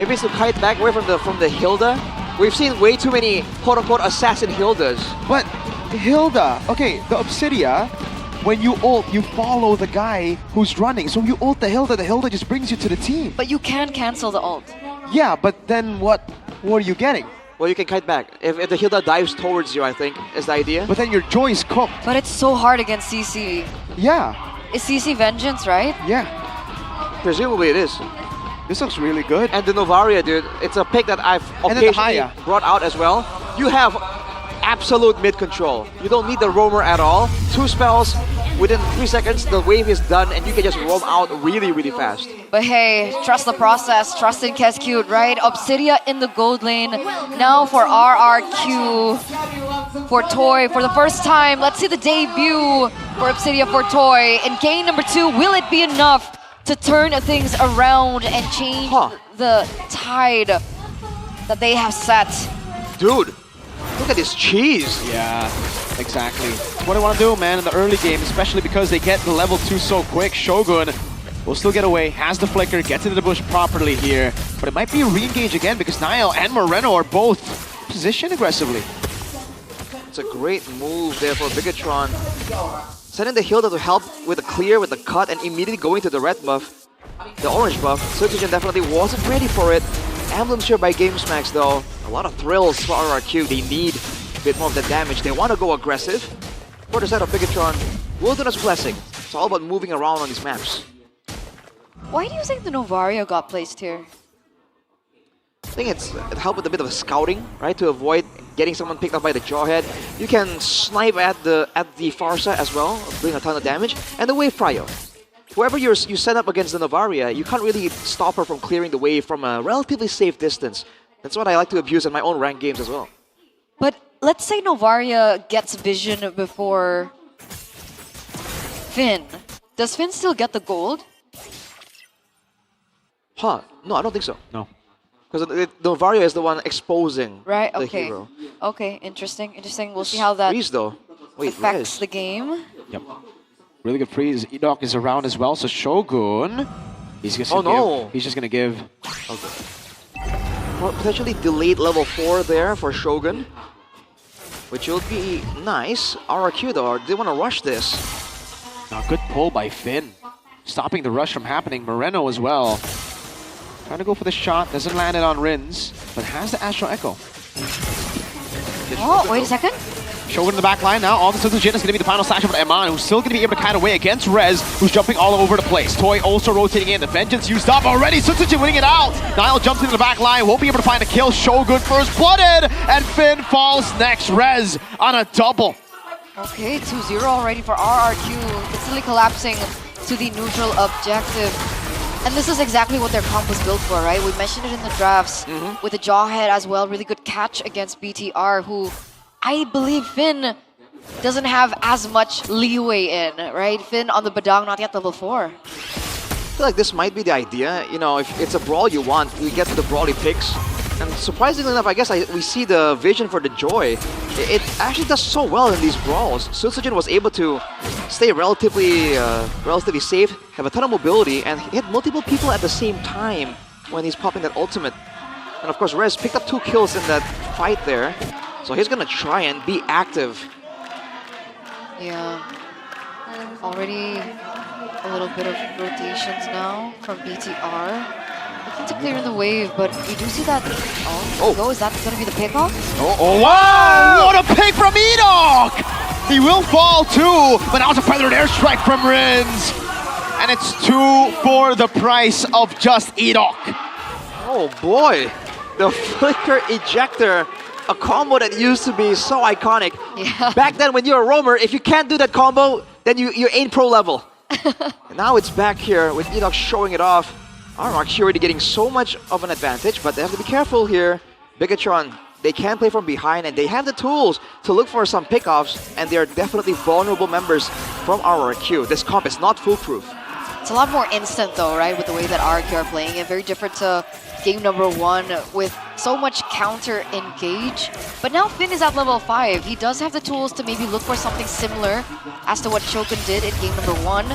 If it's to kite back away from the Hilda, we've seen way too many quote-unquote assassin Hildas. But Hilda, okay, the Obsidia, when you ult, you follow the guy who's running. So you ult the Hilda just brings you to the team. But you can cancel the ult. Yeah, but then what are you getting? Well, you can kite back. If the Hilda dives towards you, I think, is the idea. But then your Joy is cooked. But it's so hard against CC. Yeah. It's CC Vengeance, right? Yeah. Presumably it is. This looks really good. And the Novaria, dude, it's a pick that I've occasionally brought out as well. You have absolute mid control. You don't need the roamer at all. 2 spells, within 3 seconds, the wave is done and you can just roam out really, really fast. But hey, trust the process, trust in Kescute, right? Obsidia in the gold lane. Now for RRQ, for Toy, for the first time. Let's see the debut for Obsidia for Toy. In game number 2, will it be enough to turn things around and change the tide that they have set? Dude, look at this cheese. Yeah, exactly. That's what I want to do, man, in the early game, especially because they get the level 2 so quick. Shogun will still get away, has the flicker, gets into the bush properly here. But it might be a re-engage again because Niall and Moreno are both positioned aggressively. It's a great move there for Bigatron. Sending the Hilda to help with the clear, with the cut, and immediately going to the red buff, the orange buff. Surgeon definitely wasn't ready for it. Emblems here by GameSmax though. A lot of thrills for RRQ. They need a bit more of the damage. They want to go aggressive. For the side of Bigatron, Wilderness Blessing. It's all about moving around on these maps. Why do you think the Novaria got placed here? I think it helped with a bit of scouting, right? To avoid getting someone picked up by the jawhead. You can snipe at the Farsa as well, doing a ton of damage. And the Wave Prio. Whoever you set up against the Novaria, you can't really stop her from clearing the wave from a relatively safe distance. That's what I like to abuse in my own ranked games as well. But let's say Novaria gets vision before Finn. Does Finn still get the gold? Huh, no, I don't think so. No. Because Novaria is the one exposing the hero. Okay, interesting. We'll see how that freeze, though. Wait, affects the game. Yep. Really good freeze. Enoch is around as well, so Shogun, he's just gonna give. Okay. Well, potentially delayed level 4 there for Shogun, which will be nice. RRQ though, they want to rush this. Now, good pull by Finn, stopping the rush from happening. Moreno as well, trying to go for the shot, doesn't land it on Rins, but has the Astral Echo. Oh, wait a second. Shogun in the back line now. All of a sudden, Jin is going to be the final slash of Eman, who's still going to be able to kite away against Rez, who's jumping all over the place. Toy also rotating in. The Vengeance used up already. Sutsujin winning it out. Niall jumps into the back line. Won't be able to find a kill. Shogun first blooded, and Finn falls next. Rez on a double. Okay, 2-0 already for RRQ. Instantly collapsing to the neutral objective. And this is exactly what their comp was built for, right? We mentioned it in the drafts with the Jawhead as well. Really good catch against BTR, who I believe Finn doesn't have as much leeway in, right? Finn on the Badang, not yet level 4. I feel like this might be the idea. You know, if it's a brawl you want, we get to the brawly picks. And surprisingly enough, I guess we see the vision for the Joy. It actually does so well in these brawls. Sutsujin was able to stay relatively safe, have a ton of mobility, and hit multiple people at the same time when he's popping that ultimate. And of course, Rez picked up 2 kills in that fight there. So he's gonna try and be active. Yeah. Already a little bit of rotations now from BTR. Looking to clear in the wave, but you do see that. Is that gonna be the pickoff? Oh, wow! What a pick from Enoch! He will fall too, but now it's a Predator airstrike from Rins. And it's 2 for the price of just Enoch. Oh boy! The Flicker Ejector. A combo that used to be so iconic. Yeah. Back then, when you're a roamer, if you can't do that combo, then you ain't pro level. And now it's back here with Enoch showing it off. RRQ already getting so much of an advantage, but they have to be careful here. Bigatron, they can play from behind, and they have the tools to look for some pickoffs, and they are definitely vulnerable members from RRQ. This comp is not foolproof. It's a lot more instant though, right, with the way that RRQ are playing it. Very different to game number 1 with so much counter engage. But now Finn is at level 5. He does have the tools to maybe look for something similar as to what Shogun did in game number 1.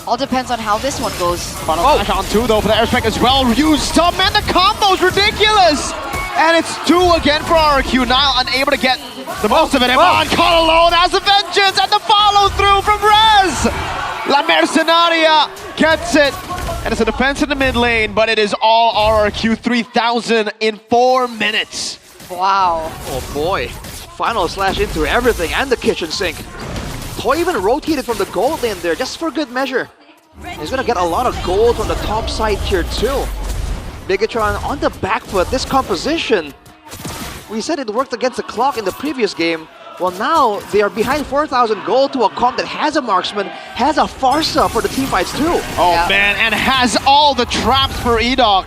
All depends on how this one goes. Final flash on 2 though for the airstrike as well. Used up, man, the combo's ridiculous! And it's 2 again for RRQ. Nile unable to get the most of it. Eman caught alone as the vengeance and the follow through from Rez! La Mercenaria gets it. And it's a defense in the mid lane, but it is all RRQ 3000 in 4 minutes. Wow. Oh boy. Final slash into everything and the kitchen sink. Toy even rotated from the gold lane there just for good measure. He's gonna get a lot of gold from the top side here too. Bigatron on the back foot. This composition, we said it worked against the clock in the previous game. Well, now they are behind 4,000 gold to a comp that has a marksman, has a Farsa for the teamfights too. Oh man, and has all the traps for Edok.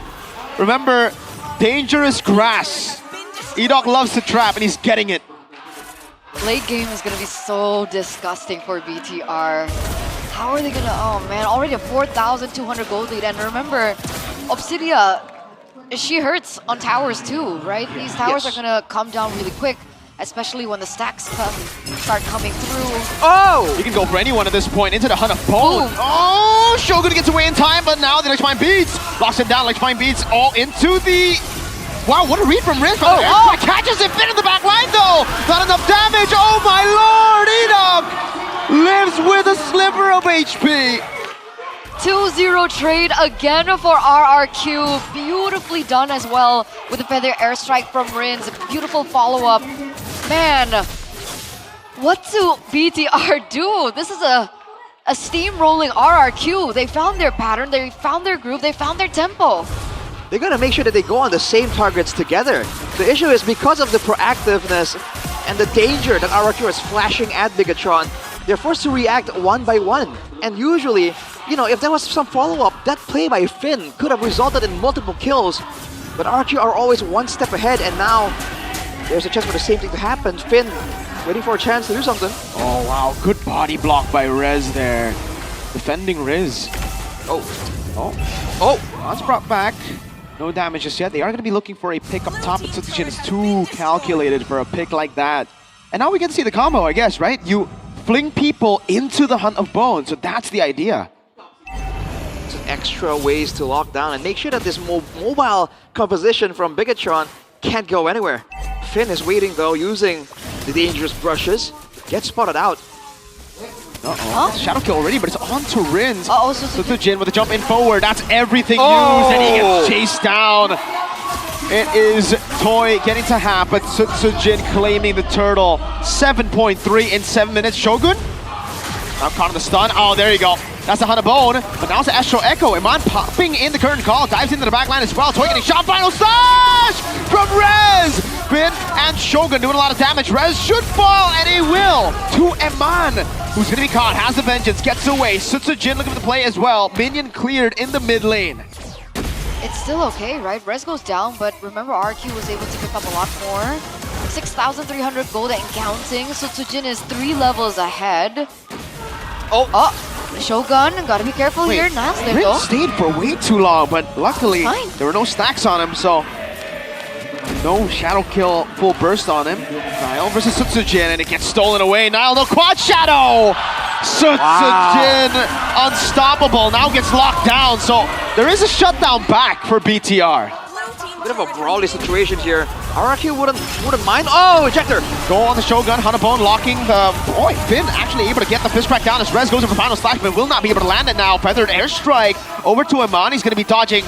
Remember, dangerous grass. Edok loves to trap and he's getting it. Late game is going to be so disgusting for BTR. How are they going to... Oh man, already a 4,200 gold lead. And remember, Obsidia, she hurts on towers too, right? These towers are going to come down really quick, especially when the stacks start coming through. Oh! You can go for anyone at this point into the Hunt of Bone. Boom. Oh, Shogun gets away in time, but now the Electrifying Beats locks him down. Electrifying Beats all into the... Wow, what a read from Riz. Catches it, Finn in the back line though. Not enough damage. Oh my lord, Edok lives with a sliver of HP. 2-0 trade again for RRQ. Beautifully done as well with the feather airstrike from Rins. Beautiful follow-up. Man, what do BTR do? This is a steamrolling RRQ. They found their pattern, they found their groove, they found their tempo. They gotta make sure that they go on the same targets together. The issue is because of the proactiveness and the danger that RRQ is flashing at Bigatron, they're forced to react one by one. And usually, you know, if there was some follow-up, that play by Finn could have resulted in multiple kills. But RRQ are always one step ahead, and now there's a chance for the same thing to happen. Finn waiting for a chance to do something. Oh wow, good body block by Rez there. Defending Riz. Oh, that's brought back. No damage just yet. They are going to be looking for a pick up top, but Sutsujin is too calculated for a pick like that. And now we can see the combo, I guess, right? You fling people into the Hunt of Bone, so that's the idea. Just extra ways to lock down and make sure that this mobile composition from Bigatron can't go anywhere. Finn is waiting though, using the dangerous brushes. Gets spotted out. Shadow kill already, but it's on to Rins. Sutsujin with a jump in forward. That's everything used, and he gets chased down. It is Toy getting to half, but Sutsujin claiming the turtle. 7.3 in 7 minutes. Shogun now caught on the stun. Oh, there you go. That's a Hunt of Bone, but now it's an Astro Echo. Iman popping in the current call, dives into the back line as well. Toy getting shot. Final slash from Rez. Finn and Shogun doing a lot of damage. Rez should fall, and he will to Iman, who's going to be caught. Has the vengeance, gets away. Sutsujin looking for the play as well. Minion cleared in the mid lane. It's still okay, right? Rez goes down, but remember RRQ was able to pick up a lot more. 6,300 gold and counting. Sutsujin is 3 levels ahead. Shogun, gotta be careful here. Nice, there you go. Rins stayed for way too long, but luckily there were no stacks on him, so no shadow kill full burst on him. Nile versus Sutsujin, and it gets stolen away. Nile, no quad shadow! Sutsujin, unstoppable, now gets locked down, so there is a shutdown back for BTR. Bit of a brawly situation here. RRQ wouldn't mind. Oh, ejector! Go on the Shogun, Hunt of Bone locking the... Boy, Finn actually able to get the fist crack down as Rez goes in for final slash, but will not be able to land it now. Feathered airstrike over to Iman. He's going to be dodging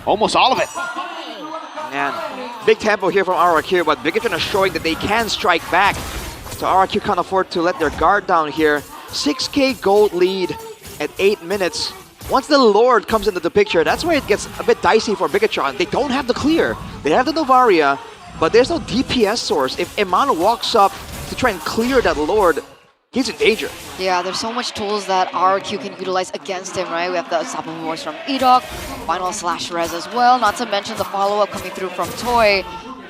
almost all of it. Man, big tempo here from RRQ, but Bigatron is showing that they can strike back. So RRQ can't afford to let their guard down here. 6k gold lead at 8 minutes. Once the Lord comes into the picture, that's where it gets a bit dicey for Bigatron. They don't have the clear. They have the Novaria, but there's no DPS source. If Iman walks up to try and clear that Lord, he's in danger. Yeah, there's so much tools that RRQ can utilize against him, right? We have the Unstoppable Voice from Edok, Final Slash Rez as well, not to mention the follow-up coming through from Toy.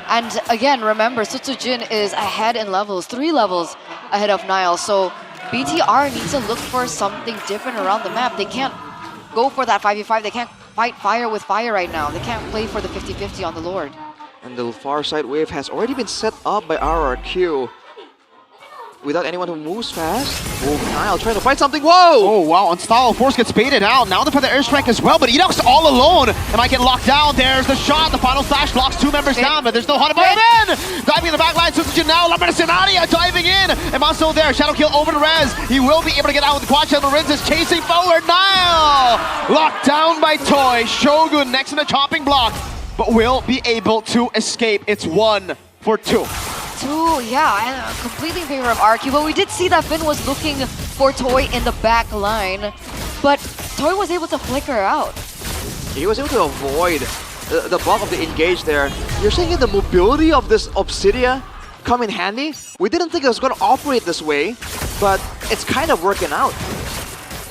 And again, remember, Sutsujin is ahead in levels, 3 levels ahead of Nile. So BTR needs to look for something different around the map. They can't go for that 5v5. They can't fight fire with fire right now. They can't play for the 50-50 on the Lord. And the far side wave has already been set up by RRQ. without anyone who moves fast. Oh, Niall trying to fight something. Whoa! Oh, wow. Unstoppable Force gets baited out. Now they put the airstrike as well, but Enoch's all alone. Am I getting locked down? There's the shot. The final slash locks 2 members down, but there's no Hanabone in! Diving in the back line. Sutsujin now. Lambertinaria diving in. Eman still there. Shadow kill over to Rez. He will be able to get out with the quad shell. Rinz is chasing forward. Niall! Locked down by Toy. Shogun next in the chopping block, but will be able to escape. It's 1 for 2. Yeah, and completely in favor of RRQ, but we did see that Finn was looking for Toy in the back line, but Toy was able to flicker out. He was able to avoid the bulk of the engage there. You're saying the mobility of this Obsidia come in handy? We didn't think it was going to operate this way, but it's kind of working out.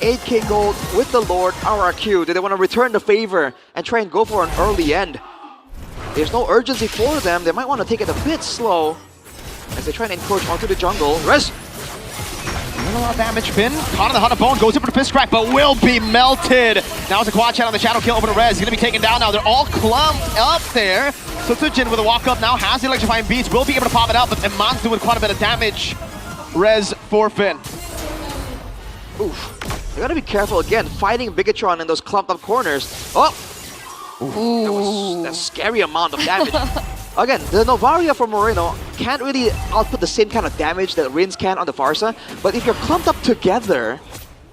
8k gold with the Lord RRQ. Do they want to return the favor and try and go for an early end? There's no urgency for them. They might want to take it a bit slow as they try and encroach onto the jungle. Rez! Not a lot of damage. Finn caught on the Hanabone, goes in for the fist crack, but will be melted. Now it's a quad shot on the shadow kill over to Rez. He's going to be taken down now. They're all clumped up there. So Tsujin with a walk up now has the electrifying beats. Will be able to pop it out, but Eman's doing quite a bit of damage. Rez for Finn. Oof. You gotta be careful again, fighting Bigatron in those clumped up corners. Oh! Ooh. That was a scary amount of damage. Again, the Novaria from Moreno can't really output the same kind of damage that Rinz can on the Farsa, but if you're clumped up together,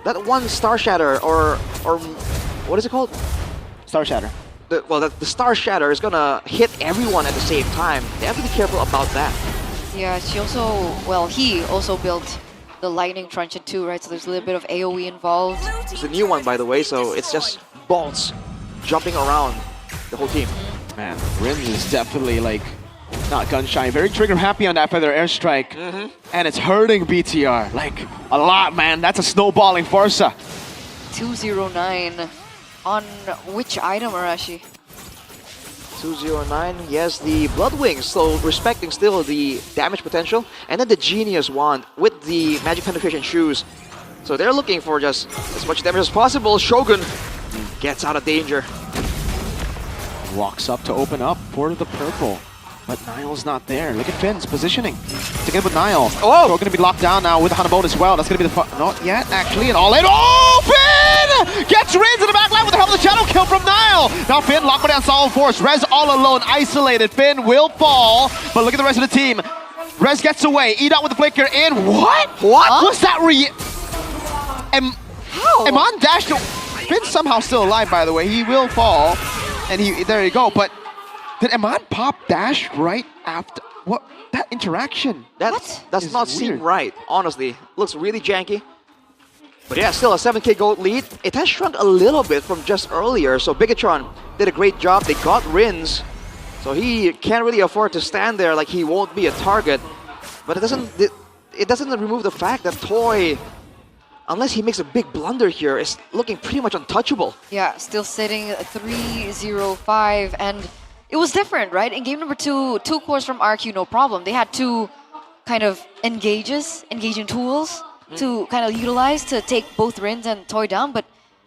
that one Star Shatter or what is it called? Star Shatter. The Star Shatter is gonna hit everyone at the same time. They have to be careful about that. Yeah, he also built the Lightning Truncheon too, right? So there's a little bit of AoE involved. It's a new one, by the way, so it's just bolts jumping around the whole team. Man, Rinz is definitely like not gun shy, very trigger happy on that feather airstrike, and it's hurting BTR like a lot, man. That's a snowballing Farsa. 209 on which item, Arashi? 209, yes, the Blood Wings, so respecting still the damage potential, and then the Genius Wand with the Magic Penetration Shoes. So they're looking for just as much damage as possible. Shogun gets out of danger. Walks up to open up for the purple, but Niall's not there. Look at Finn's positioning to get with Niall. Oh! We're going to be locked down now with the Hanabone as well. That's going to be the not yet, actually, and all in. Oh, Finn! Gets Rinz in the back line with the help of the shadow kill from Niall. Now Finn locked down solid force. Rez all alone, isolated. Finn will fall, but look at the rest of the team. Rez gets away. Edot with the flicker in. What? What? Was that Eman dashed. Finn's somehow still alive, by the way. He will fall. And there you go, but did Eman pop dash right after? What? That interaction? That does not seem weird. right, honestly. Looks really janky. But yeah, still a 7k gold lead. It has shrunk a little bit from just earlier, so Bigatron did a great job. They got Rinz, so he can't really afford to stand there like he won't be a target. But it doesn't remove the fact that Toy, unless he makes a big blunder here, is looking pretty much untouchable. Yeah, still sitting at 3-0-5, and it was different, right? In game number 2, 2 cores from RQ, no problem. They had 2 kind of engaging tools to kind of utilize to take both Rinz and Toy down, but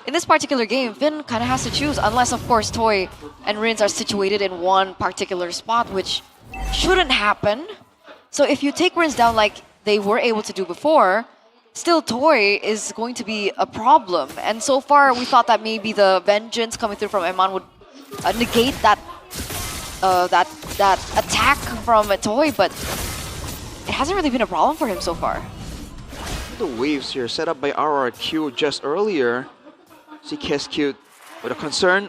in this particular game, Finn kind of has to choose, unless of course Toy and Rinz are situated in one particular spot, which shouldn't happen. So if you take Rinz down like they were able to do before, still Toy is going to be a problem. And so far, we thought that maybe the vengeance coming through from Eman would negate that attack from Toy, but it hasn't really been a problem for him so far. The waves here set up by RRQ just earlier. See KSQ with a concern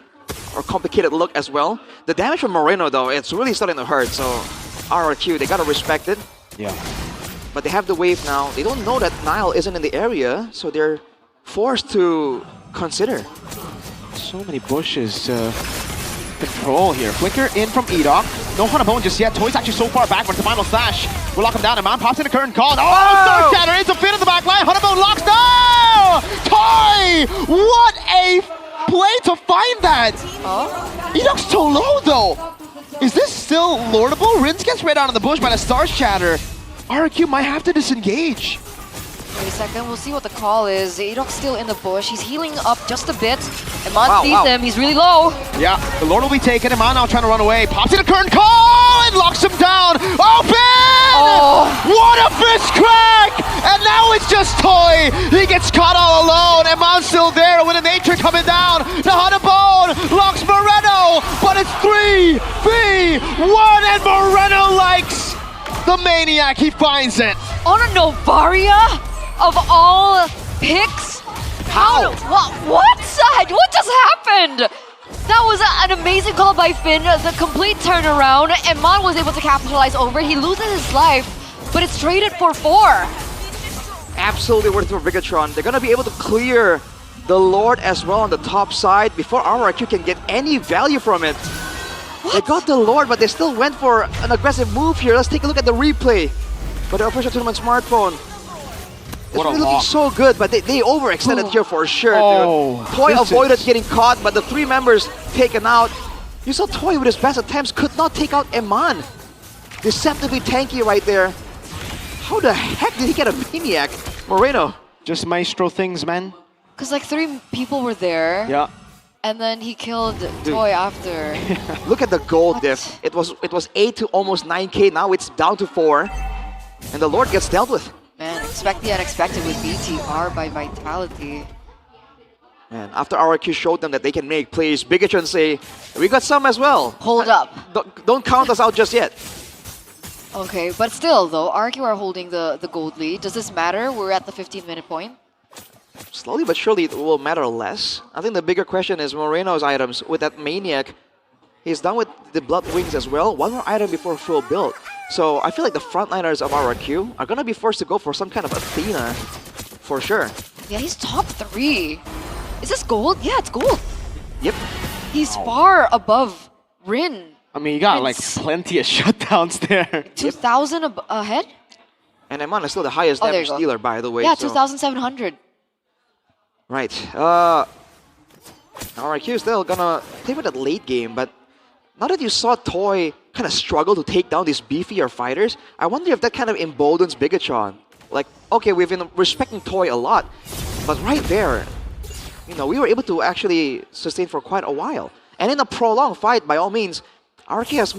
or complicated look as well. The damage from Moreno though, it's really starting to hurt, so RRQ, they gotta respect it. Yeah. But they have the wave now. They don't know that Niall isn't in the area, so they're forced to consider. So many bushes to control here. Flicker in from Edok. No Hanabone just yet. Toy's actually so far back with the final slash. We'll lock him down. Eman pops in the current call. Oh! Star Shatter is a Finn in the back line. Hanabone locks down! Toy! What a play to find that! Oh? Edok's so low though. Is this still lordable? Rinz gets right out of the bush by the Star Shatter. RRQ might have to disengage. Wait a second, we'll see what the call is. Edok's still in the bush. He's healing up just a bit. Iman sees him, he's really low. Yeah, the Lord will be taking him on now, trying to run away. Pops in a curtain call and locks him down. Open! Oh. What a fist crack! And now it's just Toy. He gets caught all alone. Iman's still there with a nature coming down. Bone locks Moreno, but it's 3v1 and Moreno likes the Maniac. He finds it. On a Novaria of all picks? How? What just happened? That was an amazing call by Finn, the complete turnaround. Iman was able to capitalize over it. He loses his life, but it's traded for 4. Absolutely worth it for Bigatron. They're going to be able to clear the Lord as well on the top side before RRQ can get any value from it. What? They got the Lord, but they still went for an aggressive move here. Let's take a look at the replay. But the official tournament smartphone. It's really looking so good, but they overextended here for sure, dude. Toy avoided getting caught, but the 3 members taken out. You saw Toy with his best attempts could not take out Iman. Deceptively tanky right there. How the heck did he get a Maniac? Moreno. Just Maestro things, man. Because like 3 people were there. Yeah. And then he killed Toy after. Look at the gold diff. It was 8 to almost 9k. Now it's down to 4. And the Lord gets dealt with. Man, expect the unexpected with BTR by Vitality. Man, after RRQ showed them that they can make plays, Bigatron say, we got some as well. Hold up. Don't count us out just yet. Okay, but still though, RRQ are holding the gold lead. Does this matter? We're at the 15-minute point. Slowly but surely it will matter less. I think the bigger question is Moreno's items. With that Maniac, he's done with the Blood Wings as well. One more item before full build. So I feel like the frontliners of RRQ are going to be forced to go for some kind of Athena, for sure. Yeah, he's top 3. Is this gold? Yeah, it's gold. Yep. He's far above Rin. I mean, you got like plenty of shutdowns there. 2,000 ahead? And Iman is still the highest damage dealer, by the way. Yeah, so. 2,700. Right. RRQ is still gonna play with that late game, but now that you saw Toy kind of struggle to take down these beefier fighters, I wonder if that kind of emboldens Bigatron. Like, okay, we've been respecting Toy a lot, but right there, you know, we were able to actually sustain for quite a while. And in a prolonged fight, by all means, RRQ has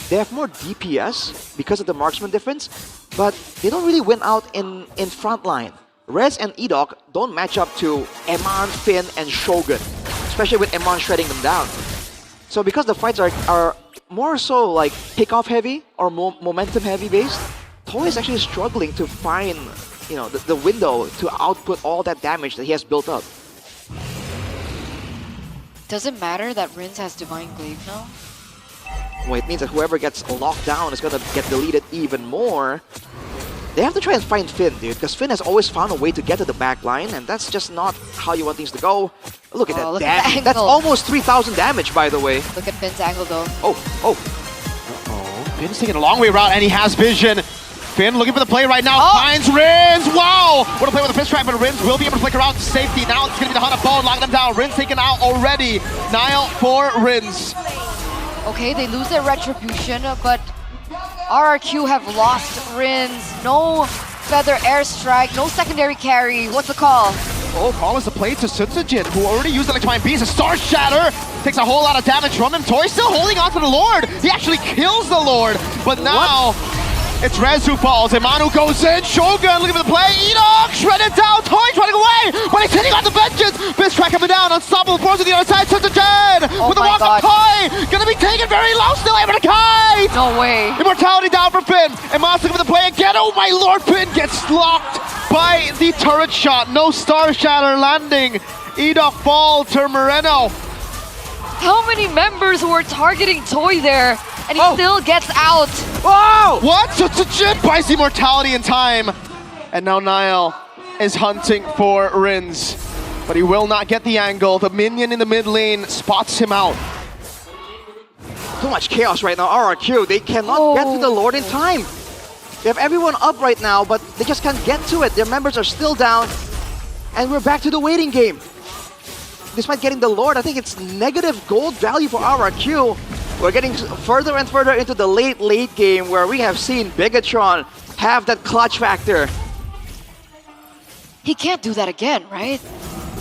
they have more DPS because of the marksman difference, but they don't really win out in front line. Rez and Edok don't match up to Iman, Finn, and Shogun, especially with Iman shredding them down. So because the fights are more so like pick-off heavy or momentum heavy based, Toy is actually struggling to find, you know, the window to output all that damage that he has built up. Does it matter that Rins has Divine Glaive now? Well, it means that whoever gets locked down is gonna get deleted even more. They have to try and find Finn, dude, because Finn has always found a way to get to the back line, and that's just not how you want things to go. Look at that damage. That's almost 3,000 damage, by the way. Look at Finn's angle, though. Oh. Finn's taking a long way route, and he has vision. Finn looking for the play right now, finds Rins. Wow! What a play with the fist track, but Rins will be able to flicker out to safety. Now it's going to be the Hunter Bone, locking them down. Rins taken out already. Nile for Rins. Okay, they lose their retribution, but RRQ have lost Rins. No feather airstrike, no secondary carry. What's the call? Oh, call is the play to Sutsujin, who already used Electrifying Beast. A Star Shatter takes a whole lot of damage from him. Toy still holding on to the Lord. He actually kills the Lord, but now it's Rez who falls. Imanu goes in. Shogun looking for the play. Edok shredded down. Toy running away, but he's hitting on the Vengeance. Fist track coming down. Unstoppable force to the other side. Sutsujin with the walk of Toy. Gonna be taken very low. Still able to kite. No way. Immortality down for Finn. Imanu's looking for the play again. Oh my Lord, Finn gets locked by the turret shot. No Star Shatter landing. Edok fall to Moreno. How many members were targeting Toy there, and he still gets out? Whoa! What? Sutsujin buys the immortality in time. And now Nile is hunting for Rins. But he will not get the angle. The minion in the mid lane spots him out. Too much chaos right now, RRQ. They cannot get to the Lord in time. They have everyone up right now, but they just can't get to it. Their members are still down. And we're back to the waiting game. Despite getting the Lord, I think it's negative gold value for RRQ. We're getting further and further into the late game where we have seen Bigatron have that clutch factor. He can't do that again, right?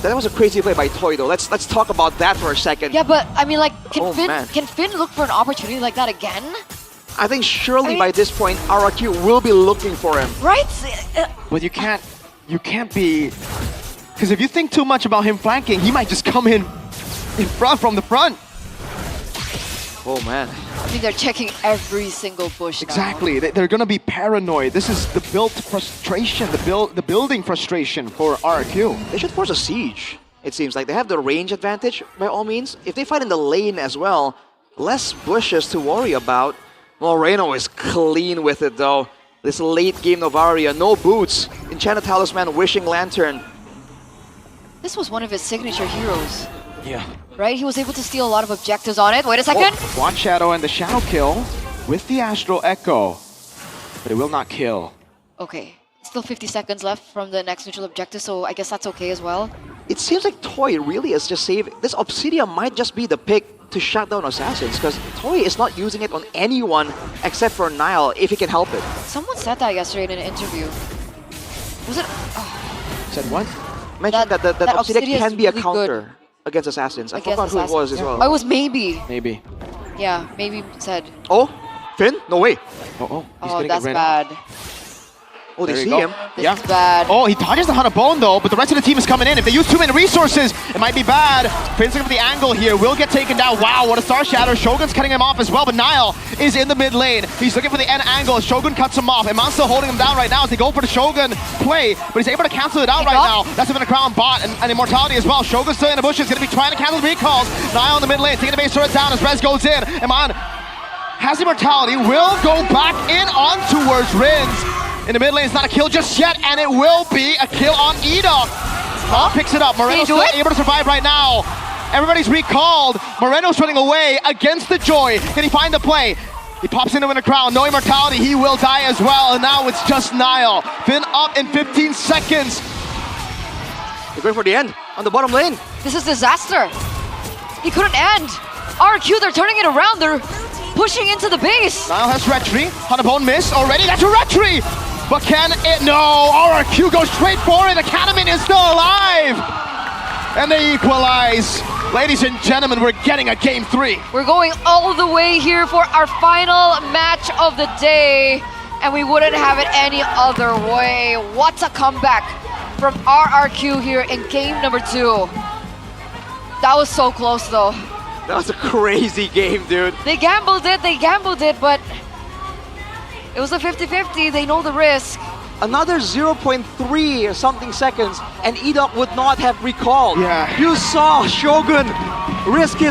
That was a crazy play by Toy though. Let's talk about that for a second. Yeah, but I mean, like, Oh, man. can Finn look for an opportunity like that again? I think surely I mean- by this point, RRQ will be looking for him. Right? But you can't be, because if you think too much about him flanking, he might just come in front from the front. Oh man. I think they're checking every single bush now. Exactly, they're gonna be paranoid. This is the built frustration, the building frustration for RRQ. They should force a siege. It seems like they have the range advantage by all means. If they fight in the lane as well, less bushes to worry about. Moreno is clean with it though. This late game Novaria, no boots. Enchanted Talisman, Wishing Lantern. This was one of his signature heroes, Yeah. right? He was able to steal a lot of objectives on it. Wait a second. Watch Shadow and the Shadow kill with the Astral Echo, but it will not kill. Okay. Still 50 seconds left from the next neutral objective, so I guess that's okay as well. It seems like Toy really is just saving. This Obsidian might just be the pick to shut down Assassins because Toy is not using it on anyone except for Nile if he can help it. Someone said that yesterday in an interview. Was it? Said what? Mentioned that that Obsidian Obsidian can is be a really counter against Assassins. I Against forgot who it was as Assassins? well. Oh, it was maybe. Maybe. Yeah, maybe said. Oh, Finn? No way. Oh, he's Oh, gonna that's get rid bad. Oh, they There see you go. him. This Yeah. is bad. Oh, he dodges the Hunter Bone though, but the rest of the team is coming in. If they use too many resources, it might be bad. Finn's looking for the angle here. Will get taken down. Wow, what a Star Shatter. Shogun's cutting him off as well, but Nile is in the mid lane. He's looking for the end angle. Shogun cuts him off. Iman's still holding him down right now as they go for the Shogun play, but he's able to cancel it out right now. That's even a Crown bot and Immortality as well. Shogun's still in the bushes, gonna be trying to cancel the recalls. Nile in the mid lane, taking the base turret down as Rez goes in. Iman has Immortality, will go back in on towards Rins. In the mid lane, it's not a kill just yet, and it will be a kill on Edok. Picks it up. Moreno's do still it? able to survive right now. Everybody's recalled. Moreno's running away against the Joy. Can he find the play? He pops into a crown. No Immortality. He will die as well, and now it's just Nile. Finn up in 15 seconds. They're going for the end on the bottom lane. This is disaster. He couldn't end. RQ, they're turning it around. They're pushing into the base. Nile has retry. Hunterbone miss already. That's a retry! But can it? No! RRQ goes straight for it. The Catamin is still alive! And they equalize. Ladies and gentlemen, we're getting a game 3. We're going all the way here for our final match of the day, and we wouldn't have it any other way. What a comeback from RRQ here in game number 2. That was so close though. That was a crazy game, dude. They gambled it, but it was a 50-50. They know the risk. Another 0.3 or something seconds, and Edok would not have recalled. Yeah. You saw Shogun risk his